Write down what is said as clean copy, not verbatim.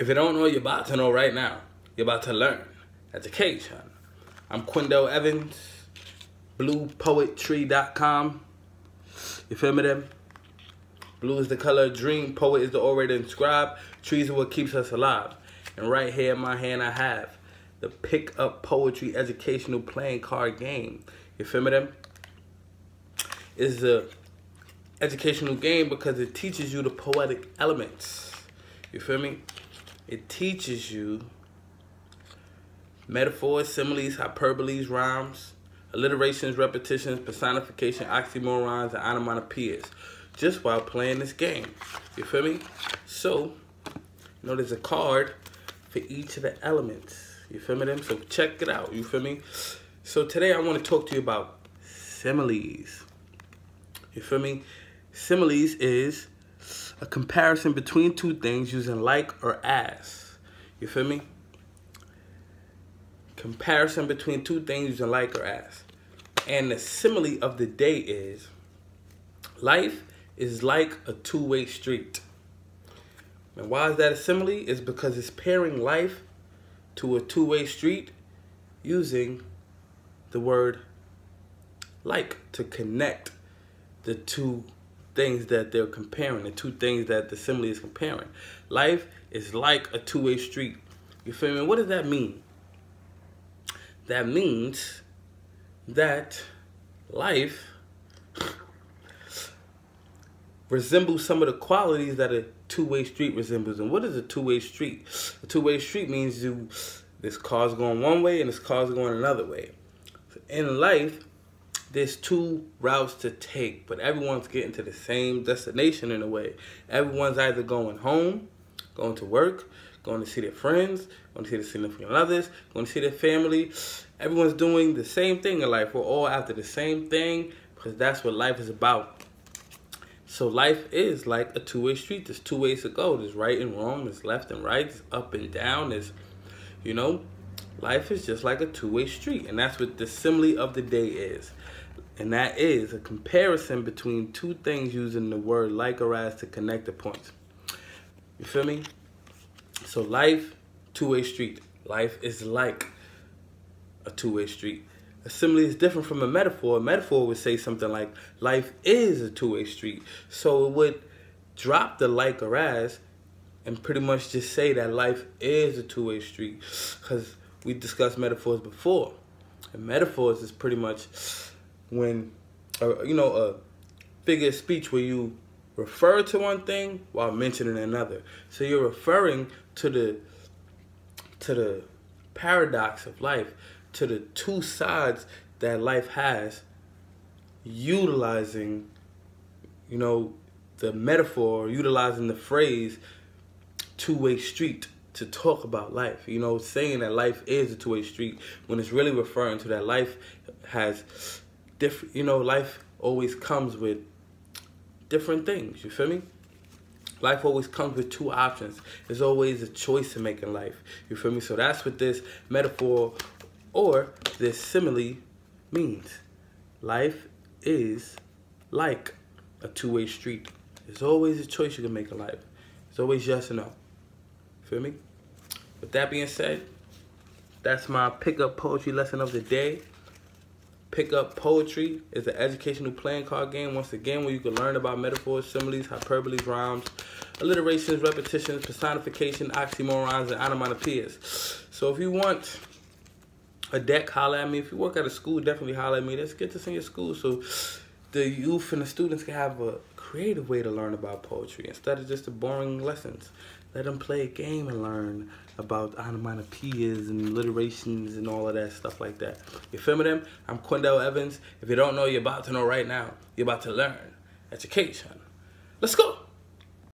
If you don't know, you're about to know right now. You're about to learn. Education. I'm Quindell Evans, bluepoetry.com. You feel me then? Blue is the color of dream, poet is the orator and scribe, trees are what keeps us alive. And right here in my hand I have the Pick Up Poetry educational playing card game. You feel me then? It's a educational game because it teaches you the poetic elements. You feel me? It teaches you metaphors, similes, hyperboles, rhymes, alliterations, repetitions, personification, oxymorons, and onomatopoeias, just while playing this game. You feel me? So, there's a card for each of the elements. You feel me then? So check it out. You feel me? So today I want to talk to you about similes. You feel me? Similes is a comparison between two things using like or as. You feel me? Comparison between two things using like or as. And the simile of the day is life is like a two-way street. And why is that a simile? It's because it's pairing life to a two-way street using the word like to connect the two things that they're comparing, the two things that the simile is comparing. Life is like a two-way street. You feel me? What does that mean? That means that life resembles some of the qualities that a two-way street resembles. And what is a two-way street? A two-way street means this car's going one way and this car's going another way. In life, there's two routes to take, but everyone's getting to the same destination in a way. Everyone's either going home, going to work, going to see their friends, going to see their significant others, going to see their family. Everyone's doing the same thing in life. We're all after the same thing because that's what life is about. So life is like a two-way street. There's two ways to go. There's right and wrong. There's left and right. There's up and down. There's, life is just like a two-way street. And that's what the simile of the day is. And that is a comparison between two things using the word like or as to connect the points. You feel me? So life, two-way street. Life is like a two-way street. A simile is different from a metaphor. A metaphor would say something like, life is a two-way street. So it would drop the like or as and pretty much just say that life is a two-way street. Because we discussed metaphors before. And metaphors is pretty much when, a figure of speech where you refer to one thing while mentioning another. So you're referring to the paradox of life, to the two sides that life has, utilizing, the metaphor, utilizing the phrase two-way street to talk about life. Saying that life is a two-way street when it's really referring to that life has different, life always comes with different things. You feel me? Life always comes with two options. There's always a choice to make in life. You feel me? So that's what this metaphor or this simile means. Life is like a two-way street. There's always a choice you can make in life. It's always yes or no. Feel me? With that being said, that's my pickup poetry lesson of the day. Pick Up Poetry is an educational playing card game, once again, where you can learn about metaphors, similes, hyperboles, rhymes, alliterations, repetitions, personification, oxymorons, and onomatopoeias. So if you want a deck, holler at me. If you work at a school, definitely holler at me. Let's get this in your school so the youth and the students can have a creative way to learn about poetry instead of just the boring lessons. Let them play a game and learn about onomatopoeias and alliterations and all of that stuff like that. You feel me then? I'm Quindell Evans. If you don't know, you're about to know right now. You're about to learn. Education. Let's go.